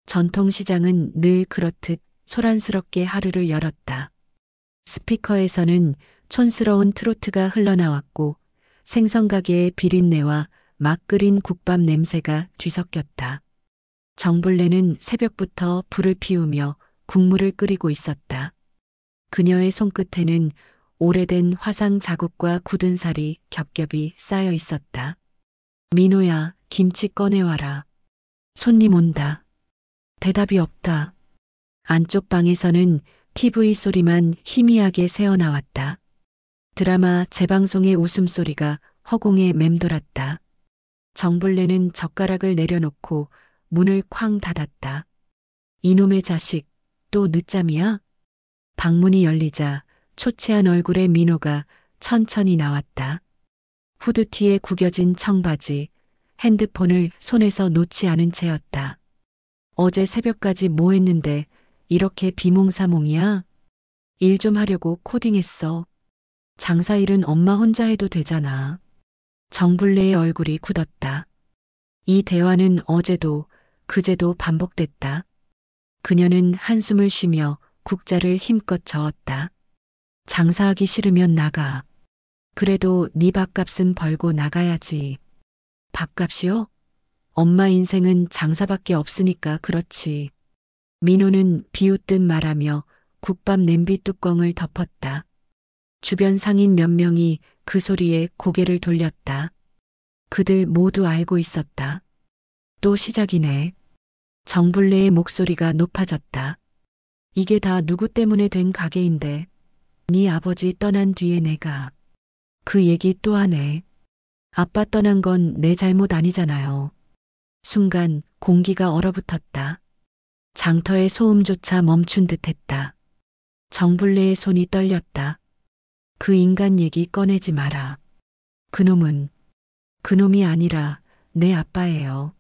전통시장은 늘 그렇듯 소란스럽게 하루를 열었다. 스피커에서는 촌스러운 트로트가 흘러나왔고 생선가게의 비린내와 막 끓인 국밥 냄새가 뒤섞였다. 정블레는 새벽부터 불을 피우며 국물을 끓이고 있었다. 그녀의 손끝에는 오래된 화상 자국과 굳은 살이 겹겹이 쌓여 있었다. 민호야, 김치 꺼내와라. 손님 온다. 대답이 없다. 안쪽 방에서는 TV 소리만 희미하게 새어나왔다. 드라마 재방송의 웃음소리가 허공에 맴돌았다. 정블레는 젓가락을 내려놓고 문을 쾅 닫았다. 이놈의 자식, 또 늦잠이야? 방문이 열리자 초췌한 얼굴의 민호가 천천히 나왔다. 후드티에 구겨진 청바지, 핸드폰을 손에서 놓지 않은 채였다. 어제 새벽까지 뭐 했는데 이렇게 비몽사몽이야? 일 좀 하려고 코딩했어. 장사일은 엄마 혼자 해도 되잖아. 정블레의 얼굴이 굳었다. 이 대화는 어제도 그제도 반복됐다. 그녀는 한숨을 쉬며 국자를 힘껏 저었다. 장사하기 싫으면 나가. 그래도 네 밥값은 벌고 나가야지. 밥값이요? 엄마 인생은 장사밖에 없으니까 그렇지. 민호는 비웃듯 말하며 국밥 냄비 뚜껑을 덮었다. 주변 상인 몇 명이 그 소리에 고개를 돌렸다. 그들 모두 알고 있었다. 또 시작이네. 정블레의 목소리가 높아졌다. 이게 다 누구 때문에 된 가게인데. 네 아버지 떠난 뒤에 내가. 그 얘기 또 하네. 아빠 떠난 건 내 잘못 아니잖아요. 순간 공기가 얼어붙었다. 장터의 소음조차 멈춘 듯했다. 정블레의 손이 떨렸다. 그 인간 얘기 꺼내지 마라. 그놈이 아니라 내 아빠예요.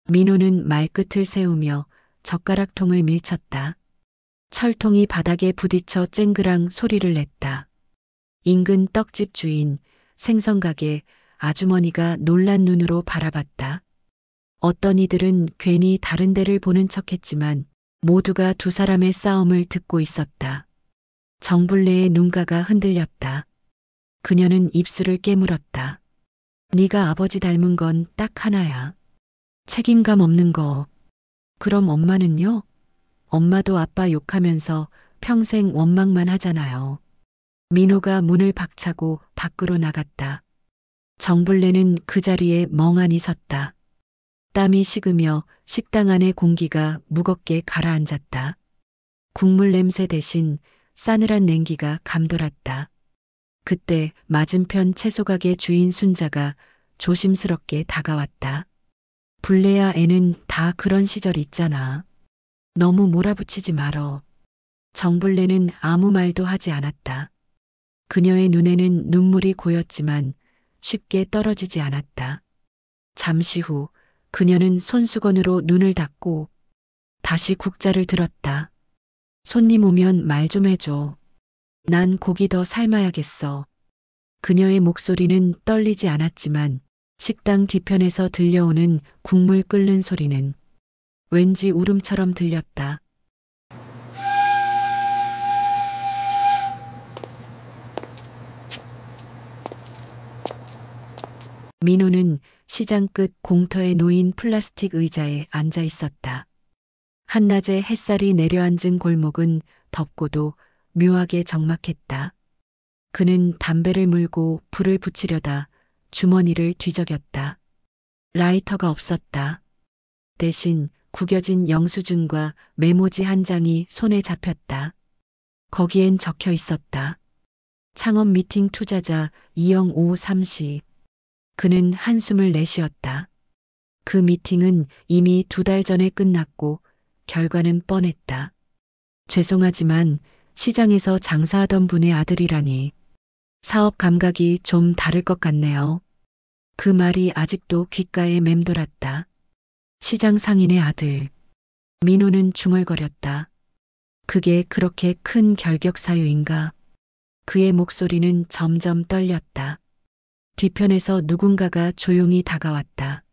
민호는 말끝을 세우며 젓가락통을 밀쳤다. 철통이 바닥에 부딪혀 쨍그랑 소리를 냈다. 인근 떡집 주인, 생선가게 아주머니가 놀란 눈으로 바라봤다. 어떤 이들은 괜히 다른 데를 보는 척했지만 모두가 두 사람의 싸움을 듣고 있었다. 정블레의 눈가가 흔들렸다. 그녀는 입술을 깨물었다. 네가 아버지 닮은 건 딱 하나야. 책임감 없는 거. 그럼 엄마는요? 엄마도 아빠 욕하면서 평생 원망만 하잖아요. 민호가 문을 박차고 밖으로 나갔다. 정블레는 그 자리에 멍하니 섰다. 땀이 식으며 식당 안의 공기가 무겁게 가라앉았다. 국물 냄새 대신 싸늘한 냉기가 감돌았다. 그때 맞은편 채소가게 주인 순자가 조심스럽게 다가왔다. 블레야, 애는 다 그런 시절 있잖아. 너무 몰아붙이지 말어. 정블레는 아무 말도 하지 않았다. 그녀의 눈에는 눈물이 고였지만 쉽게 떨어지지 않았다. 잠시 후 그녀는 손수건으로 눈을 닦고 다시 국자를 들었다. 손님 오면 말 좀 해줘. 난 고기 더 삶아야겠어. 그녀의 목소리는 떨리지 않았지만 식당 뒤편에서 들려오는 국물 끓는 소리는 왠지 울음처럼 들렸다. 민호는 시장 끝 공터에 놓인 플라스틱 의자에 앉아 있었다. 한낮에 햇살이 내려앉은 골목은 덥고도 묘하게 적막했다. 그는 담배를 물고 불을 붙이려다 주머니를 뒤적였다. 라이터가 없었다. 대신 구겨진 영수증과 메모지 한 장이 손에 잡혔다. 거기엔 적혀 있었다. 창업 미팅 투자자 이영 오후 3시. 그는 한숨을 내쉬었다. 그 미팅은 이미 2달 전에 끝났고 결과는 뻔했다. 죄송하지만 시장에서 장사하던 분의 아들이라니. 사업 감각이 좀 다를 것 같네요. 그 말이 아직도 귓가에 맴돌았다. 시장 상인의 아들. 민호는 중얼거렸다. 그게 그렇게 큰 결격 사유인가? 그의 목소리는 점점 떨렸다. 뒤편에서 누군가가 조용히 다가왔다.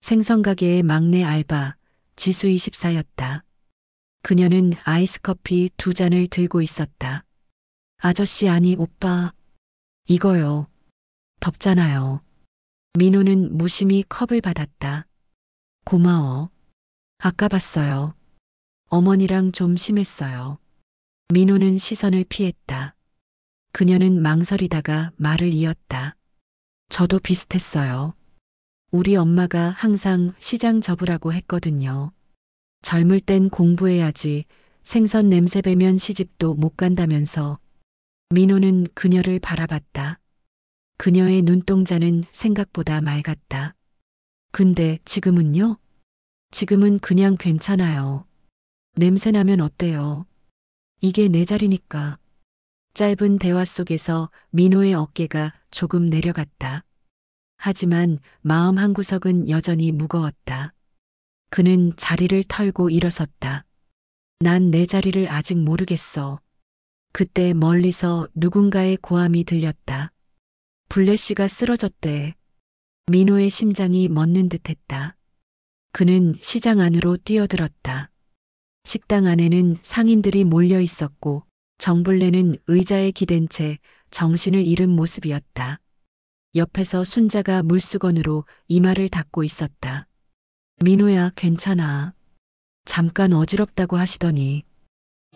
생선가게의 막내 알바, 지수 24였다. 그녀는 아이스커피 2잔을 들고 있었다. 아저씨 아니 오빠. 이거요. 덥잖아요. 민호는 무심히 컵을 받았다. 고마워. 아까 봤어요. 어머니랑 좀 심했어요. 민호는 시선을 피했다. 그녀는 망설이다가 말을 이었다. 저도 비슷했어요. 우리 엄마가 항상 시장 접으라고 했거든요. 젊을 땐 공부해야지 생선 냄새 배면 시집도 못 간다면서. 민호는 그녀를 바라봤다. 그녀의 눈동자는 생각보다 맑았다. 근데 지금은요? 지금은 그냥 괜찮아요. 냄새 나면 어때요? 이게 내 자리니까. 짧은 대화 속에서 민호의 어깨가 조금 내려갔다. 하지만 마음 한구석은 여전히 무거웠다. 그는 자리를 털고 일어섰다. 난 내 자리를 아직 모르겠어. 그때 멀리서 누군가의 고함이 들렸다. 블레시가 쓰러졌대. 민호의 심장이 멎는 듯했다. 그는 시장 안으로 뛰어들었다. 식당 안에는 상인들이 몰려 있었고 정블레는 의자에 기댄 채 정신을 잃은 모습이었다. 옆에서 순자가 물수건으로 이마를 닦고 있었다. 민호야, 괜찮아. 잠깐 어지럽다고 하시더니.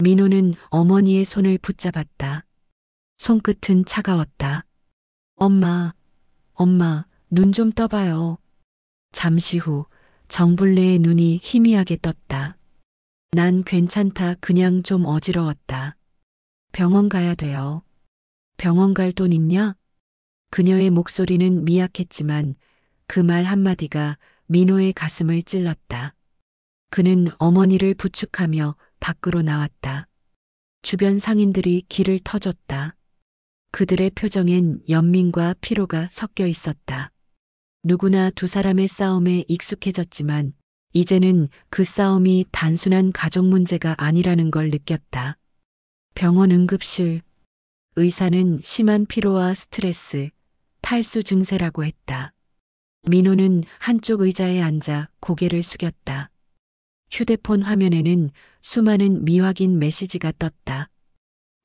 민호는 어머니의 손을 붙잡았다. 손끝은 차가웠다. 엄마, 눈 좀 떠봐요. 잠시 후 정블레의 눈이 희미하게 떴다. 난 괜찮다. 그냥 좀 어지러웠다. 병원 가야 돼요. 병원 갈 돈 있냐? 그녀의 목소리는 미약했지만 그 말 한마디가 민호의 가슴을 찔렀다. 그는 어머니를 부축하며 밖으로 나왔다. 주변 상인들이 길을 터줬다. 그들의 표정엔 연민과 피로가 섞여 있었다. 누구나 두 사람의 싸움에 익숙해졌지만 이제는 그 싸움이 단순한 가족 문제가 아니라는 걸 느꼈다. 병원 응급실. 의사는 심한 피로와 스트레스, 탈수 증세라고 했다. 민호는 한쪽 의자에 앉아 고개를 숙였다. 휴대폰 화면에는 수많은 미확인 메시지가 떴다.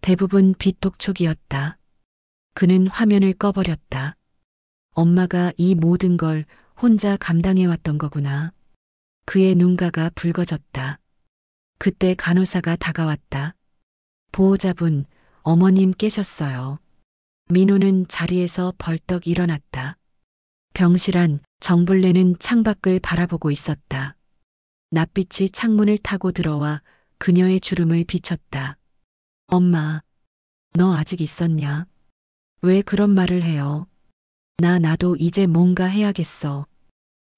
대부분 비톡촉이었다. 그는 화면을 꺼버렸다. 엄마가 이 모든 걸 혼자 감당해왔던 거구나. 그의 눈가가 붉어졌다. 그때 간호사가 다가왔다. 보호자분, 어머님 깨셨어요. 민호는 자리에서 벌떡 일어났다. 병실 안 정블레는 창밖을 바라보고 있었다. 낯빛이 창문을 타고 들어와 그녀의 주름을 비쳤다. 엄마, 너 아직 있었냐? 왜 그런 말을 해요? 나도 이제 뭔가 해야겠어.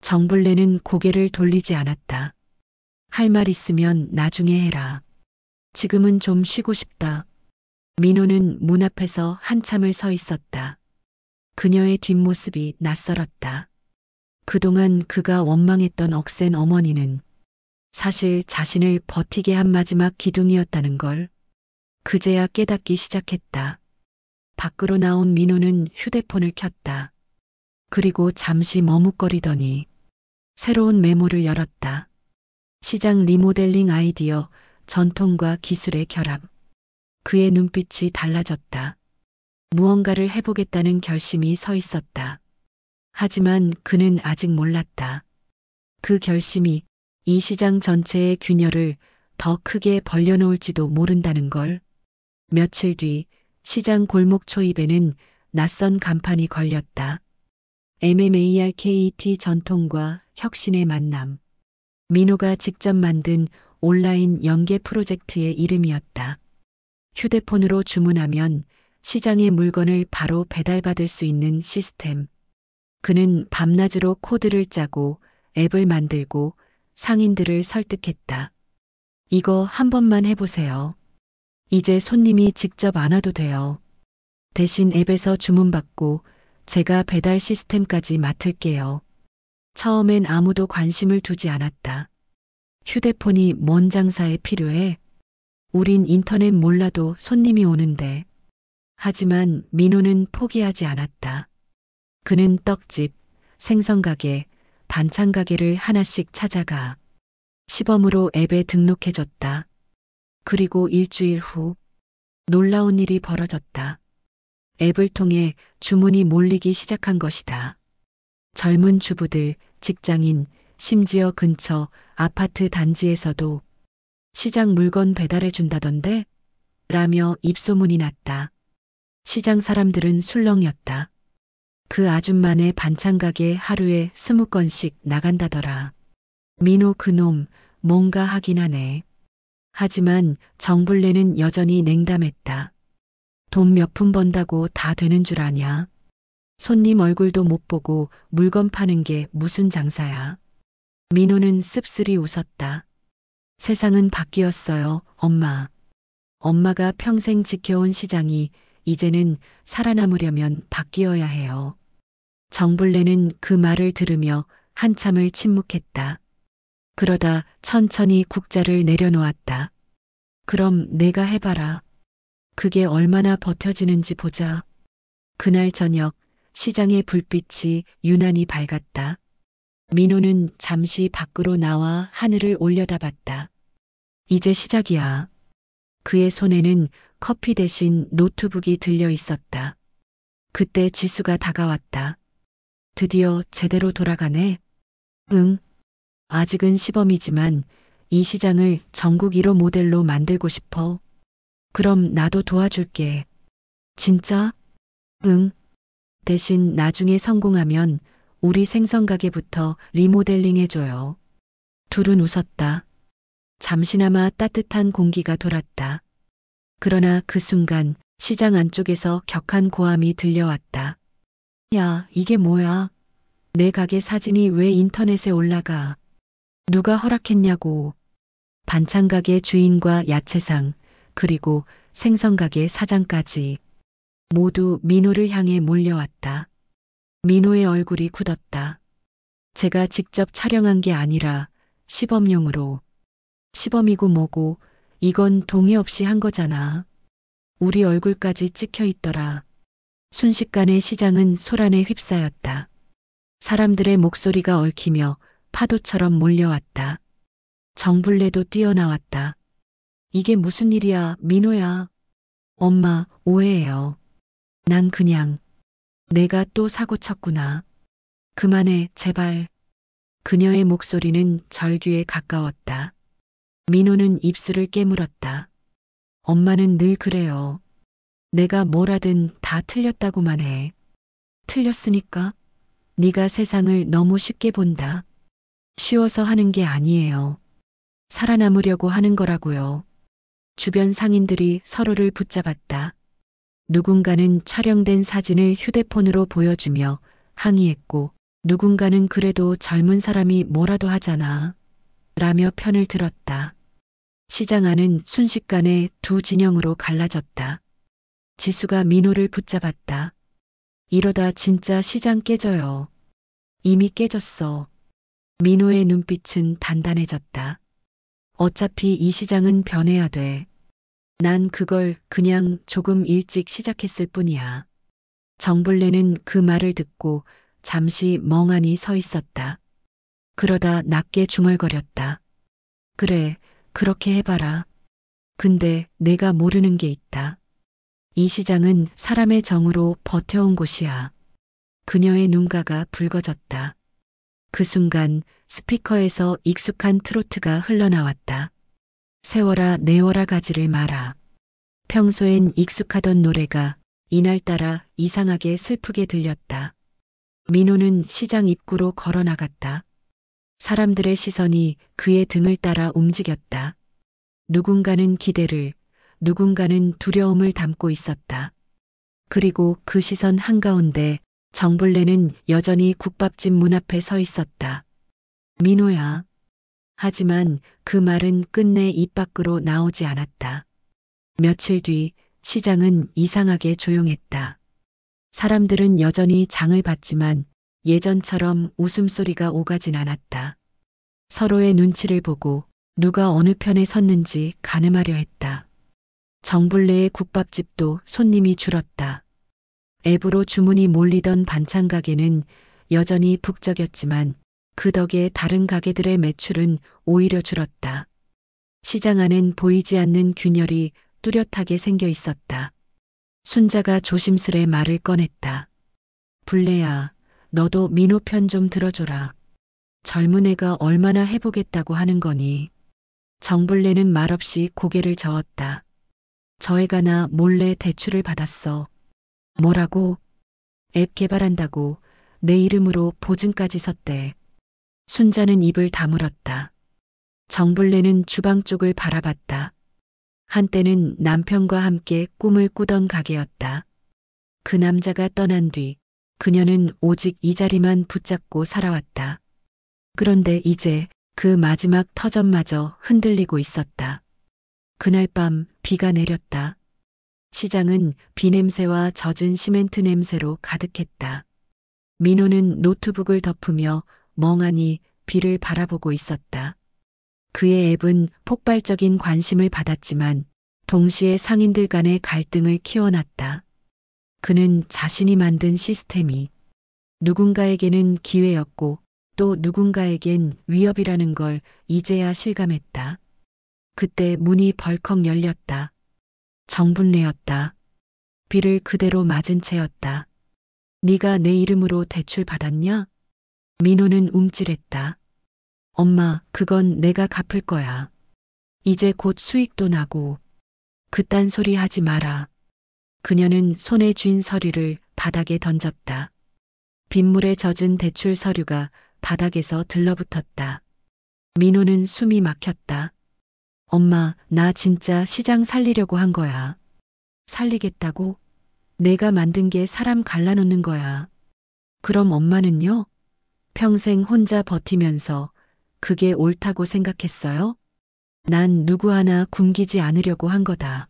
정블레는 고개를 돌리지 않았다. 할 말 있으면 나중에 해라. 지금은 좀 쉬고 싶다. 민호는 문 앞에서 한참을 서 있었다. 그녀의 뒷모습이 낯설었다. 그동안 그가 원망했던 억센 어머니는 사실 자신을 버티게 한 마지막 기둥이었다는 걸 그제야 깨닫기 시작했다. 밖으로 나온 민호는 휴대폰을 켰다. 그리고 잠시 머뭇거리더니 새로운 메모를 열었다. 시장 리모델링 아이디어, 전통과 기술의 결합. 그의 눈빛이 달라졌다. 무언가를 해보겠다는 결심이 서 있었다. 하지만 그는 아직 몰랐다. 그 결심이 이 시장 전체의 균열을 더 크게 벌려놓을지도 모른다는 걸. 며칠 뒤 시장 골목 초입에는 낯선 간판이 걸렸다. MMARKT 전통과 혁신의 만남. 민호가 직접 만든 온라인 연계 프로젝트의 이름이었다. 휴대폰으로 주문하면 시장의 물건을 바로 배달받을 수 있는 시스템. 그는 밤낮으로 코드를 짜고 앱을 만들고 상인들을 설득했다. 이거 한 번만 해보세요. 이제 손님이 직접 안 와도 돼요. 대신 앱에서 주문받고 제가 배달 시스템까지 맡을게요. 처음엔 아무도 관심을 두지 않았다. 휴대폰이 뭔 장사에 필요해? 우린 인터넷 몰라도 손님이 오는데. 하지만 민호는 포기하지 않았다. 그는 떡집, 생선가게, 반찬가게를 하나씩 찾아가 시범으로 앱에 등록해줬다. 그리고 일주일 후 놀라운 일이 벌어졌다. 앱을 통해 주문이 몰리기 시작한 것이다. 젊은 주부들, 직장인, 심지어 근처 아파트 단지에서도 시장 물건 배달해 준다던데? 라며 입소문이 났다. 시장 사람들은 술렁였다. 그 아줌마네 반찬 가게 하루에 20건씩 나간다더라. 민호 그놈 뭔가 하긴 하네. 하지만 정불래는 여전히 냉담했다. 돈 몇 푼 번다고 다 되는 줄 아냐? 손님 얼굴도 못 보고 물건 파는 게 무슨 장사야. 민호는 씁쓸히 웃었다. 세상은 바뀌었어요, 엄마. 엄마가 평생 지켜온 시장이 이제는 살아남으려면 바뀌어야 해요. 정불래는 그 말을 들으며 한참을 침묵했다. 그러다 천천히 국자를 내려놓았다. 그럼 내가 해봐라. 그게 얼마나 버텨지는지 보자. 그날 저녁 시장의 불빛이 유난히 밝았다. 민호는 잠시 밖으로 나와 하늘을 올려다봤다. 이제 시작이야. 그의 손에는 커피 대신 노트북이 들려 있었다. 그때 지수가 다가왔다. 드디어 제대로 돌아가네. 응. 아직은 시범이지만 이 시장을 전국 1호 모델로 만들고 싶어. 그럼 나도 도와줄게. 진짜? 응. 대신 나중에 성공하면 우리 생선가게부터 리모델링 해줘요. 둘은 웃었다. 잠시나마 따뜻한 공기가 돌았다. 그러나 그 순간 시장 안쪽에서 격한 고함이 들려왔다. 야, 이게 뭐야? 내 가게 사진이 왜 인터넷에 올라가? 누가 허락했냐고. 반찬가게 주인과 야채상, 그리고 생선가게 사장까지 모두 민호를 향해 몰려왔다. 민호의 얼굴이 굳었다. 제가 직접 촬영한 게 아니라 시범용으로. 시범이고 뭐고 이건 동의 없이 한 거잖아. 우리 얼굴까지 찍혀 있더라. 순식간에 시장은 소란에 휩싸였다. 사람들의 목소리가 얽히며 파도처럼 몰려왔다. 정불래도 뛰어나왔다. 이게 무슨 일이야, 민호야. 엄마, 오해해요. 난 그냥 내가 또 사고 쳤구나. 그만해, 제발. 그녀의 목소리는 절규에 가까웠다. 민호는 입술을 깨물었다. 엄마는 늘 그래요. 내가 뭘 하든 다 틀렸다고만 해. 틀렸으니까? 네가 세상을 너무 쉽게 본다. 쉬워서 하는 게 아니에요. 살아남으려고 하는 거라고요. 주변 상인들이 서로를 붙잡았다. 누군가는 촬영된 사진을 휴대폰으로 보여주며 항의했고, 누군가는 그래도 젊은 사람이 뭐라도 하잖아. 라며 편을 들었다. 시장 안은 순식간에 두 진영으로 갈라졌다. 지수가 민호를 붙잡았다. 이러다 진짜 시장 깨져요. 이미 깨졌어. 민호의 눈빛은 단단해졌다. 어차피 이 시장은 변해야 돼. 난 그걸 그냥 조금 일찍 시작했을 뿐이야. 정불래는 그 말을 듣고 잠시 멍하니 서 있었다. 그러다 낮게 중얼거렸다. 그래, 그렇게 해봐라. 근데 내가 모르는 게 있다. 이 시장은 사람의 정으로 버텨온 곳이야. 그녀의 눈가가 붉어졌다. 그 순간 스피커에서 익숙한 트로트가 흘러나왔다. 세워라 내워라 가지를 마라. 평소엔 익숙하던 노래가 이날따라 이상하게 슬프게 들렸다. 민호는 시장 입구로 걸어 나갔다. 사람들의 시선이 그의 등을 따라 움직였다. 누군가는 기대를, 누군가는 두려움을 담고 있었다. 그리고 그 시선 한가운데 정불래는 여전히 국밥집 문 앞에 서 있었다. 민호야. 하지만 그 말은 끝내 입 밖으로 나오지 않았다. 며칠 뒤 시장은 이상하게 조용했다. 사람들은 여전히 장을 봤지만 예전처럼 웃음소리가 오가진 않았다. 서로의 눈치를 보고 누가 어느 편에 섰는지 가늠하려 했다. 정불래의 국밥집도 손님이 줄었다. 앱으로 주문이 몰리던 반찬 가게는 여전히 북적였지만 그 덕에 다른 가게들의 매출은 오히려 줄었다. 시장 안엔 보이지 않는 균열이 뚜렷하게 생겨 있었다. 순자가 조심스레 말을 꺼냈다. 불래야, 너도 민호 편 좀 들어줘라. 젊은 애가 얼마나 해보겠다고 하는 거니. 정불래는 말없이 고개를 저었다. 저 애가 나 몰래 대출을 받았어. 뭐라고? 앱 개발한다고 내 이름으로 보증까지 섰대. 순자는 입을 다물었다. 정불래는 주방 쪽을 바라봤다. 한때는 남편과 함께 꿈을 꾸던 가게였다. 그 남자가 떠난 뒤 그녀는 오직 이 자리만 붙잡고 살아왔다. 그런데 이제 그 마지막 터전마저 흔들리고 있었다. 그날 밤 비가 내렸다. 시장은 비 냄새와 젖은 시멘트 냄새로 가득했다. 민호는 노트북을 덮으며 멍하니 비를 바라보고 있었다. 그의 앱은 폭발적인 관심을 받았지만 동시에 상인들 간의 갈등을 키워놨다. 그는 자신이 만든 시스템이 누군가에게는 기회였고 또 누군가에겐 위협이라는 걸 이제야 실감했다. 그때 문이 벌컥 열렸다. 정분례였다. 비를 그대로 맞은 채였다. 네가 내 이름으로 대출 받았냐? 민호는 움찔했다. 엄마, 그건 내가 갚을 거야. 이제 곧 수익도 나고. 그딴 소리 하지 마라. 그녀는 손에 쥔 서류를 바닥에 던졌다. 빗물에 젖은 대출 서류가 바닥에서 들러붙었다. 민호는 숨이 막혔다. 엄마, 나 진짜 시장 살리려고 한 거야. 살리겠다고? 내가 만든 게 사람 갈라놓는 거야. 그럼 엄마는요? 평생 혼자 버티면서 그게 옳다고 생각했어요? 난 누구 하나 굶기지 않으려고 한 거다.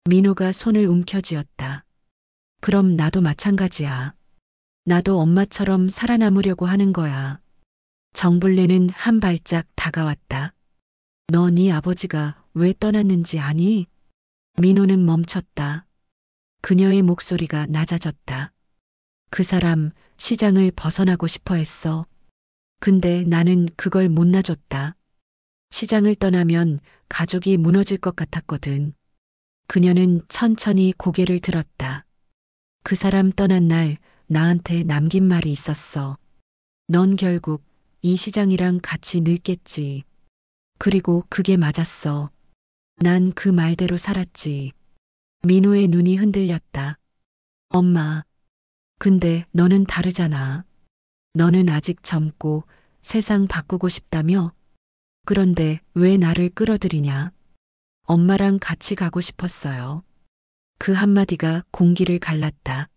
민호가 손을 움켜쥐었다. 그럼 나도 마찬가지야. 나도 엄마처럼 살아남으려고 하는 거야. 정불래는 한 발짝 다가왔다. 너 네 아버지가 왜 떠났는지 아니? 민호는 멈췄다. 그녀의 목소리가 낮아졌다. 그 사람 시장을 벗어나고 싶어 했어. 근데 나는 그걸 못 놔줬다. 시장을 떠나면 가족이 무너질 것 같았거든. 그녀는 천천히 고개를 들었다. 그 사람 떠난 날 나한테 남긴 말이 있었어. 넌 결국 이 시장이랑 같이 늙겠지. 그리고 그게 맞았어. 난 그 말대로 살았지. 민호의 눈이 흔들렸다. 엄마, 근데 너는 다르잖아. 너는 아직 젊고 세상 바꾸고 싶다며? 그런데 왜 나를 끌어들이냐? 엄마랑 같이 가고 싶었어요. 그 한마디가 공기를 갈랐다.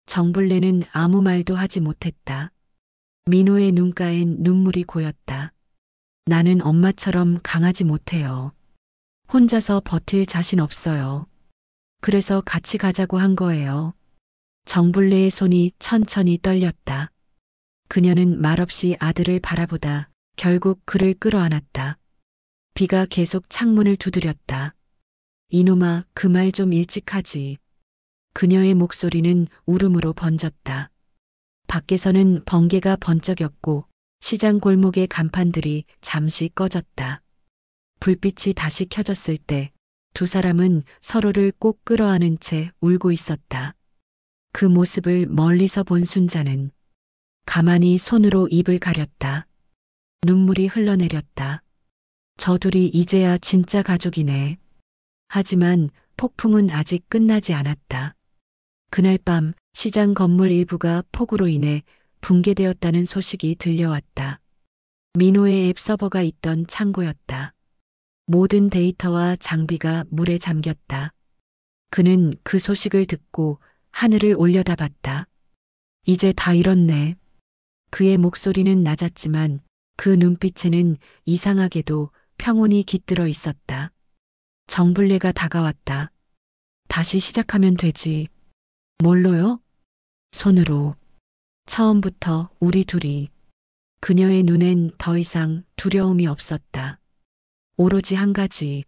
정불래는 아무 말도 하지 못했다. 민호의 눈가엔 눈물이 고였다. 나는 엄마처럼 강하지 못해요. 혼자서 버틸 자신 없어요. 그래서 같이 가자고 한 거예요. 정불래의 손이 천천히 떨렸다. 그녀는 말없이 아들을 바라보다 결국 그를 끌어안았다. 비가 계속 창문을 두드렸다. 이놈아, 그 말 좀 일찍 하지. 그녀의 목소리는 울음으로 번졌다. 밖에서는 번개가 번쩍였고 시장 골목의 간판들이 잠시 꺼졌다. 불빛이 다시 켜졌을 때 두 사람은 서로를 꼭 끌어안은 채 울고 있었다. 그 모습을 멀리서 본 순자는 가만히 손으로 입을 가렸다. 눈물이 흘러내렸다. 저 둘이 이제야 진짜 가족이네. 하지만 폭풍은 아직 끝나지 않았다. 그날 밤 시장 건물 일부가 폭우로 인해 붕괴되었다는 소식이 들려왔다. 민호의 앱 서버가 있던 창고였다. 모든 데이터와 장비가 물에 잠겼다. 그는 그 소식을 듣고 하늘을 올려다봤다. 이제 다 잃었네. 그의 목소리는 낮았지만 그 눈빛에는 이상하게도 평온이 깃들어 있었다. 정불례가 다가왔다. 다시 시작하면 되지. 뭘로요? 손으로. 처음부터 우리 둘이. 그녀의 눈엔 더 이상 두려움이 없었다. 오로지 한 가지.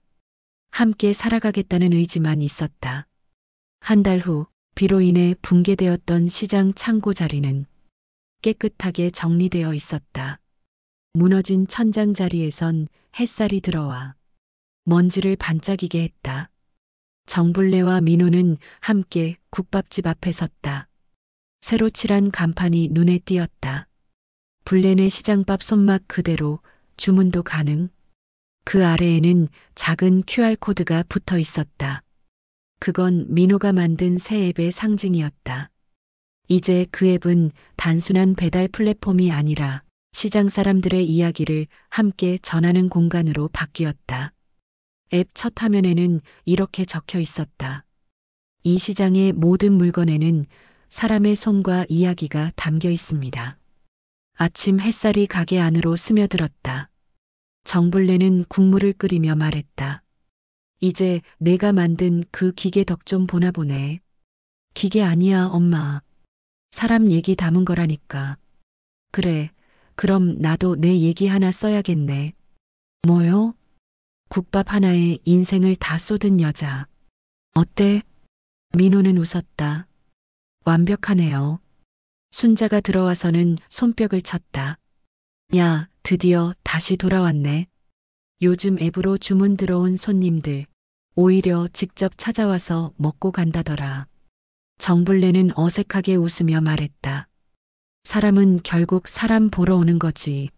함께 살아가겠다는 의지만 있었다. 한 달 후 비로 인해 붕괴되었던 시장 창고 자리는 깨끗하게 정리되어 있었다. 무너진 천장 자리에선 햇살이 들어와 먼지를 반짝이게 했다. 정불래와 민호는 함께 국밥집 앞에 섰다. 새로 칠한 간판이 눈에 띄었다. 불레네 시장밥 손맛 그대로 주문도 가능. 그 아래에는 작은 QR코드가 붙어 있었다. 그건 민호가 만든 새 앱의 상징이었다. 이제 그 앱은 단순한 배달 플랫폼이 아니라 시장 사람들의 이야기를 함께 전하는 공간으로 바뀌었다. 앱 첫 화면에는 이렇게 적혀 있었다. 이 시장의 모든 물건에는 사람의 손과 이야기가 담겨 있습니다. 아침 햇살이 가게 안으로 스며들었다. 정불래는 국물을 끓이며 말했다. 이제 내가 만든 그 기계 덕 좀 보나 보네. 기계 아니야, 엄마. 사람 얘기 담은 거라니까. 그래, 그럼 나도 내 얘기 하나 써야겠네. 뭐요? 국밥 하나에 인생을 다 쏟은 여자. 어때? 민호는 웃었다. 완벽하네요. 순자가 들어와서는 손뼉을 쳤다. 야, 드디어 다시 돌아왔네. 요즘 앱으로 주문 들어온 손님들 오히려 직접 찾아와서 먹고 간다더라. 정불래는 어색하게 웃으며 말했다. 사람은 결국 사람 보러 오는 거지.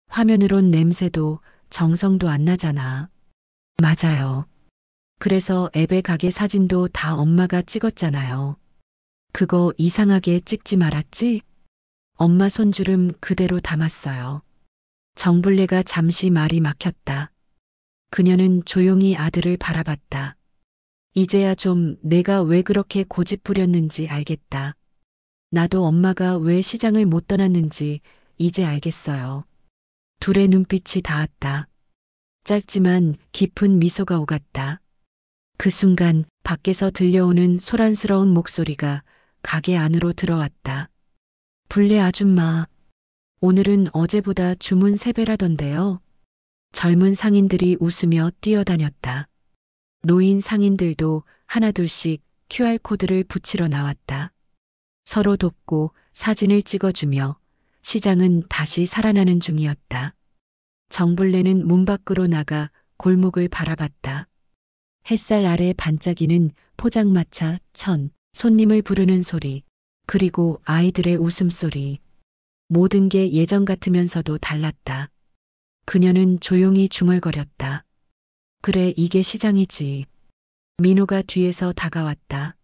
화면으론 냄새도 정성도 안 나잖아. 맞아요. 그래서 앱의 가게 사진도 다 엄마가 찍었잖아요. 그거 이상하게 찍지 말았지? 엄마 손주름 그대로 담았어요. 정불래가 잠시 말이 막혔다. 그녀는 조용히 아들을 바라봤다. 이제야 좀 내가 왜 그렇게 고집 부렸는지 알겠다. 나도 엄마가 왜 시장을 못 떠났는지 이제 알겠어요. 둘의 눈빛이 닿았다. 짧지만 깊은 미소가 오갔다. 그 순간 밖에서 들려오는 소란스러운 목소리가 가게 안으로 들어왔다. 불레 아줌마, 오늘은 어제보다 주문 3배라던데요. 젊은 상인들이 웃으며 뛰어다녔다. 노인 상인들도 하나둘씩 QR코드를 붙이러 나왔다. 서로 돕고 사진을 찍어주며 시장은 다시 살아나는 중이었다. 정불래는 문 밖으로 나가 골목을 바라봤다. 햇살 아래 반짝이는 포장마차 천, 손님을 부르는 소리, 그리고 아이들의 웃음소리. 모든 게 예전 같으면서도 달랐다. 그녀는 조용히 중얼거렸다. 그래, 이게 시장이지. 민호가 뒤에서 다가왔다.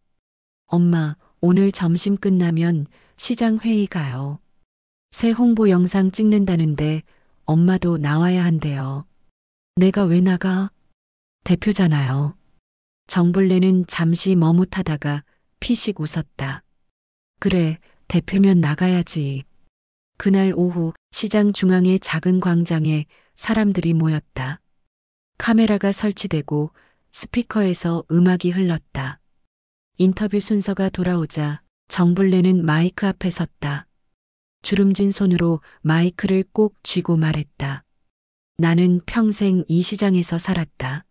엄마, 오늘 점심 끝나면 시장 회의 가요. 새 홍보 영상 찍는다는데 엄마도 나와야 한대요. 내가 왜 나가? 대표잖아요. 정불래는 잠시 머뭇하다가 피식 웃었다. 그래, 대표면 나가야지. 그날 오후 시장 중앙의 작은 광장에 사람들이 모였다. 카메라가 설치되고 스피커에서 음악이 흘렀다. 인터뷰 순서가 돌아오자 정불래는 마이크 앞에 섰다. 주름진 손으로 마이크를 꼭 쥐고 말했다. 나는 평생 이 시장에서 살았다.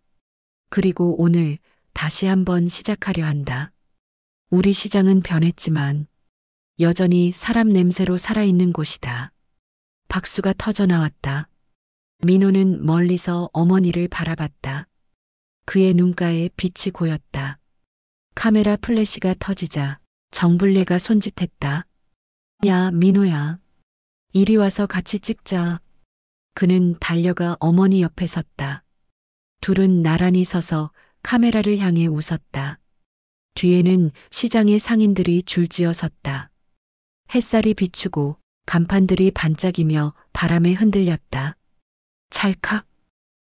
그리고 오늘 다시 한번 시작하려 한다. 우리 시장은 변했지만 여전히 사람 냄새로 살아있는 곳이다. 박수가 터져 나왔다. 민호는 멀리서 어머니를 바라봤다. 그의 눈가에 빛이 고였다. 카메라 플래시가 터지자 정불래가 손짓했다. 야, 민호야. 이리 와서 같이 찍자. 그는 달려가 어머니 옆에 섰다. 둘은 나란히 서서 카메라를 향해 웃었다. 뒤에는 시장의 상인들이 줄지어 섰다. 햇살이 비추고 간판들이 반짝이며 바람에 흔들렸다. 찰칵.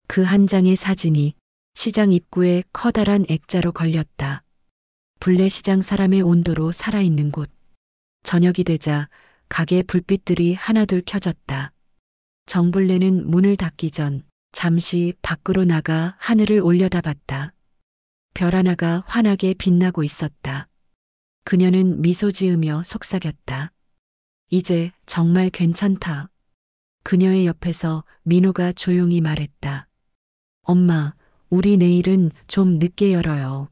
그 한 장의 사진이 시장 입구에 커다란 액자로 걸렸다. 불레시장 사람의 온도로 살아있는 곳. 저녁이 되자 가게 불빛들이 하나둘 켜졌다. 정불래는 문을 닫기 전 잠시 밖으로 나가 하늘을 올려다봤다. 별 하나가 환하게 빛나고 있었다. 그녀는 미소 지으며 속삭였다. 이제 정말 괜찮다. 그녀의 옆에서 민호가 조용히 말했다. 엄마, 우리 내일은 좀 늦게 열어요.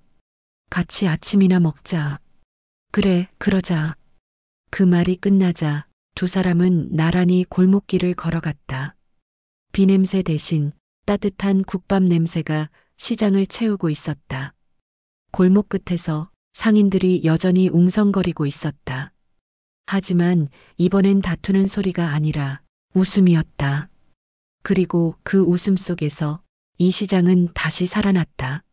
같이 아침이나 먹자. 그래, 그러자. 그 말이 끝나자 두 사람은 나란히 골목길을 걸어갔다. 비냄새 대신 따뜻한 국밥 냄새가 시장을 채우고 있었다. 골목 끝에서 상인들이 여전히 웅성거리고 있었다. 하지만 이번엔 다투는 소리가 아니라 웃음이었다. 그리고 그 웃음 속에서 이 시장은 다시 살아났다.